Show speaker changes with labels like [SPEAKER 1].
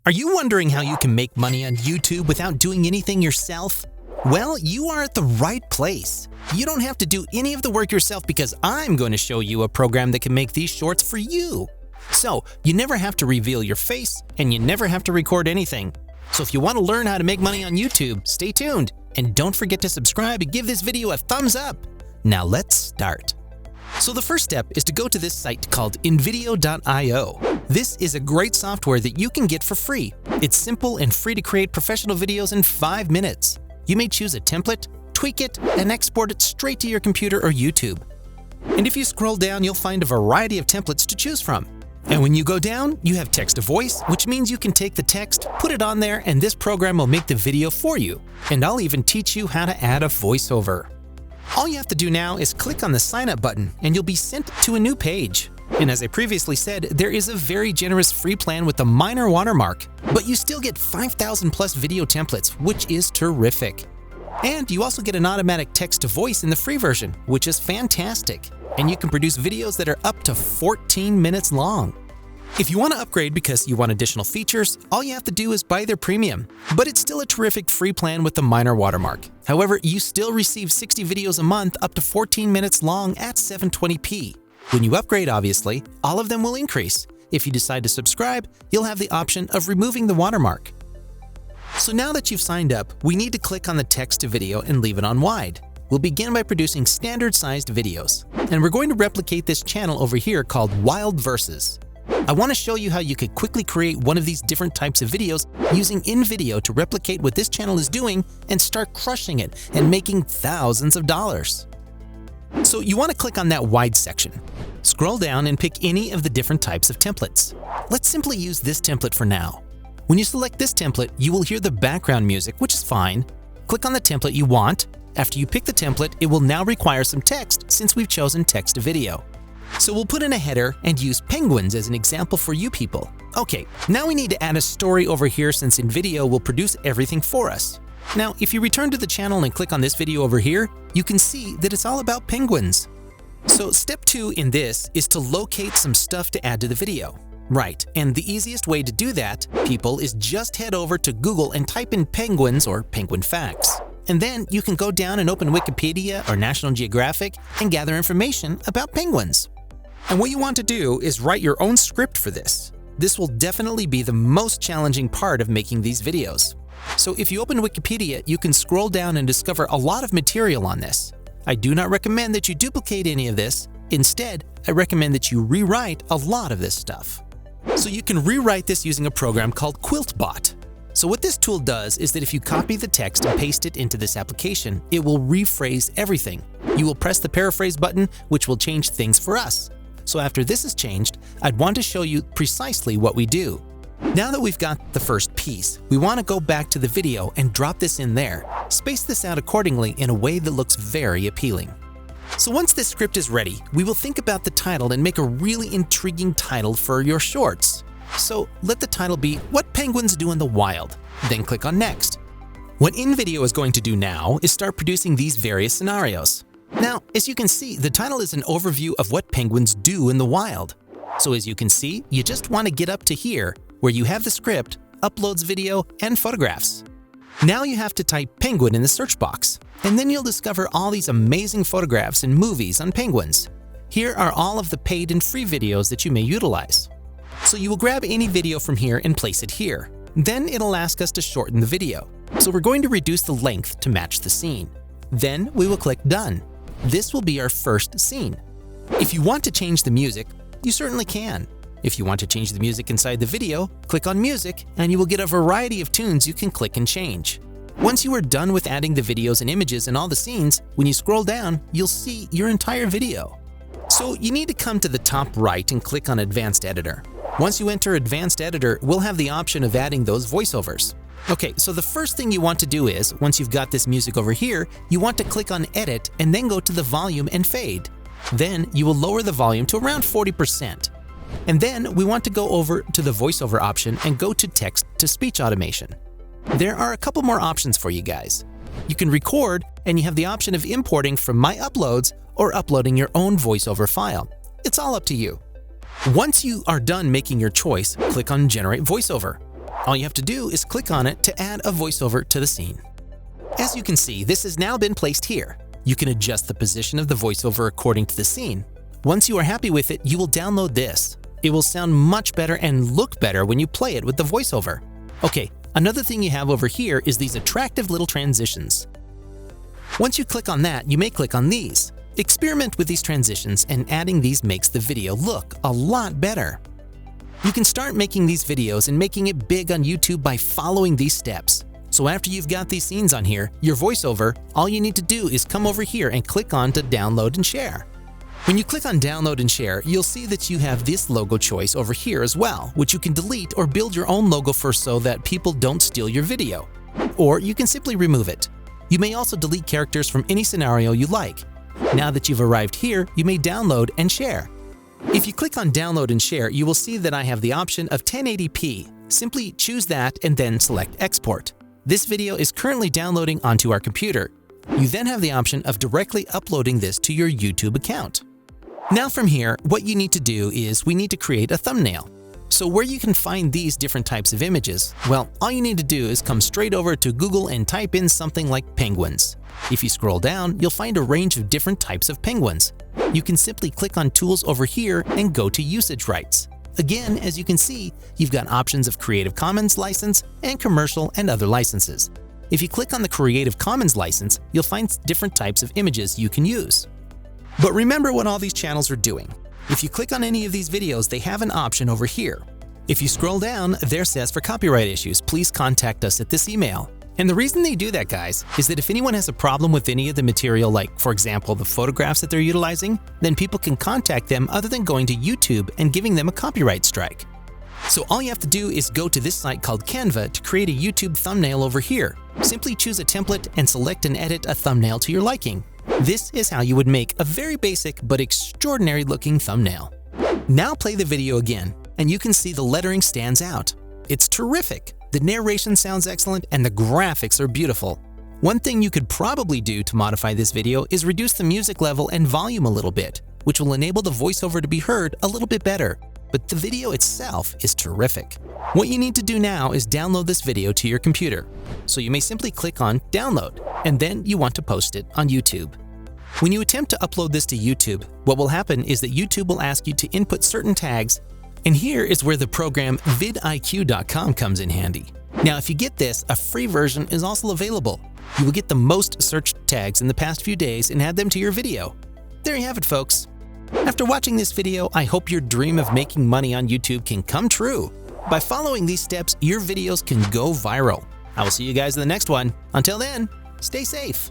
[SPEAKER 1] Are you wondering how you can make money on YouTube without doing anything yourself? Well, you are at the right place. You don't have to do any of the work yourself because I'm going to show you a program that can make these shorts for you. So, you never have to reveal your face and you never have to record anything. So if you want to learn how to make money on YouTube, stay tuned and don't forget to subscribe and give this video a thumbs up. Now let's start. So the first step is to go to this site called InVideo.io. This is a great software that you can get for free. It's simple and free to create professional videos in 5 minutes. You may choose a template, tweak it, and export it straight to your computer or YouTube. And if you scroll down, you'll find a variety of templates to choose from. And when you go down, you have text to voice, which means you can take the text, put it on there, and this program will make the video for you. And I'll even teach you how to add a voiceover. All you have to do now is click on the sign up button and you'll be sent to a new page. And as I previously said, there is a very generous free plan with a minor watermark, but you still get 5,000 plus video templates, which is terrific. And you also get an automatic text to voice in the free version, which is fantastic. And you can produce videos that are up to 14 minutes long. If you want to upgrade because you want additional features, all you have to do is buy their premium, but it's still a terrific free plan with the minor watermark. However, you still receive 60 videos a month up to 14 minutes long at 720p. When you upgrade, obviously, all of them will increase. If you decide to subscribe, you'll have the option of removing the watermark. So now that you've signed up, we need to click on the text to video and leave it on wide. We'll begin by producing standard-sized videos, and we're going to replicate this channel over here called Wild Verses. I want to show you how you could quickly create one of these different types of videos using InVideo to replicate what this channel is doing and start crushing it and making thousands of dollars. So you want to click on that wide section. Scroll down and pick any of the different types of templates. Let's simply use this template for now. When you select this template, you will hear the background music, which is fine. Click on the template you want. After you pick the template, it will now require some text since we've chosen text to video. So we'll put in a header and use penguins as an example for you people. Okay, now we need to add a story over here since InVideo will produce everything for us. Now, if you return to the channel and click on this video over here, you can see that it's all about penguins. So step 2 in this is to locate some stuff to add to the video. Right, and the easiest way to do that, people, is just head over to Google and type in penguins or penguin facts. And then you can go down and open Wikipedia or National Geographic and gather information about penguins. And what you want to do is write your own script for this. This will definitely be the most challenging part of making these videos. So if you open Wikipedia, you can scroll down and discover a lot of material on this. I do not recommend that you duplicate any of this. Instead, I recommend that you rewrite a lot of this stuff. So you can rewrite this using a program called QuiltBot. So what this tool does is that if you copy the text and paste it into this application, it will rephrase everything. You will press the paraphrase button, which will change things for us. So after this is changed, I'd want to show you precisely what we do. Now that we've got the first piece, we want to go back to the video and drop this in there. Space this out accordingly in a way that looks very appealing. So once this script is ready, we will think about the title and make a really intriguing title for your shorts. So let the title be What Penguins Do in the Wild, then click on Next. What InVideo is going to do now is start producing these various scenarios. Now, as you can see, the title is an overview of what penguins do in the wild. So as you can see, you just want to get up to here, where you have the script, uploads video, and photographs. Now you have to type penguin in the search box, and then you'll discover all these amazing photographs and movies on penguins. Here are all of the paid and free videos that you may utilize. So you will grab any video from here and place it here. Then it'll ask us to shorten the video. So we're going to reduce the length to match the scene. Then we will click Done. This will be our first scene. If you want to change the music, you certainly can. If you want to change the music inside the video, click on Music and you will get a variety of tunes you can click and change. Once you are done with adding the videos and images in all the scenes, when you scroll down, you'll see your entire video. So you need to come to the top right and click on Advanced Editor. Once you enter Advanced Editor, we'll have the option of adding those voiceovers. Okay, so the first thing you want to do is, once you've got this music over here, you want to click on Edit and then go to the volume and fade. Then you will lower the volume to around 40%. And then we want to go over to the voiceover option and go to text-to-speech automation. There are a couple more options for you guys. You can record and you have the option of importing from My Uploads or uploading your own voiceover file. It's all up to you. Once you are done making your choice, click on Generate Voiceover. All you have to do is click on it to add a voiceover to the scene. As you can see, this has now been placed here. You can adjust the position of the voiceover according to the scene. Once you are happy with it, you will download this. It will sound much better and look better when you play it with the voiceover. Okay, another thing you have over here is these attractive little transitions. Once you click on that, you may click on these. Experiment with these transitions, and adding these makes the video look a lot better. You can start making these videos and making it big on YouTube by following these steps. So after you've got these scenes on here, your voiceover, all you need to do is come over here and click on to download and share. When you click on download and share, you'll see that you have this logo choice over here as well, which you can delete or build your own logo for so that people don't steal your video. Or you can simply remove it. You may also delete characters from any scenario you like. Now that you've arrived here, you may download and share. If you click on download and share, you will see that I have the option of 1080p. Simply choose that and then select export. This video is currently downloading onto our computer. You then have the option of directly uploading this to your YouTube account. Now from here, what you need to do is we need to create a thumbnail. So where you can find these different types of images, well, all you need to do is come straight over to Google and type in something like penguins. If you scroll down, you'll find a range of different types of penguins. You can simply click on Tools over here and go to Usage Rights. Again, as you can see, you've got options of Creative Commons license and commercial and other licenses. If you click on the Creative Commons license, you'll find different types of images you can use. But remember what all these channels are doing. If you click on any of these videos, they have an option over here. If you scroll down, there says for copyright issues, please contact us at this email. And the reason they do that, guys, is that if anyone has a problem with any of the material, like, for example, the photographs that they're utilizing, then people can contact them other than going to YouTube and giving them a copyright strike. So all you have to do is go to this site called Canva to create a YouTube thumbnail over here. Simply choose a template and select and edit a thumbnail to your liking. This is how you would make a very basic but extraordinary looking thumbnail. Now play the video again, and you can see the lettering stands out. It's terrific. The narration sounds excellent and the graphics are beautiful. One thing you could probably do to modify this video is reduce the music level and volume a little bit, which will enable the voiceover to be heard a little bit better. But the video itself is terrific. What you need to do now is download this video to your computer. So you may simply click on Download, and then you want to post it on YouTube. When you attempt to upload this to YouTube, what will happen is that YouTube will ask you to input certain tags, and here is where the program vidiq.com comes in handy. Now, if you get this, a free version is also available. You will get the most searched tags in the past few days and add them to your video. There you have it, folks. After watching this video, I hope your dream of making money on YouTube can come true. By following these steps, your videos can go viral. I will see you guys in the next one. Until then, stay safe.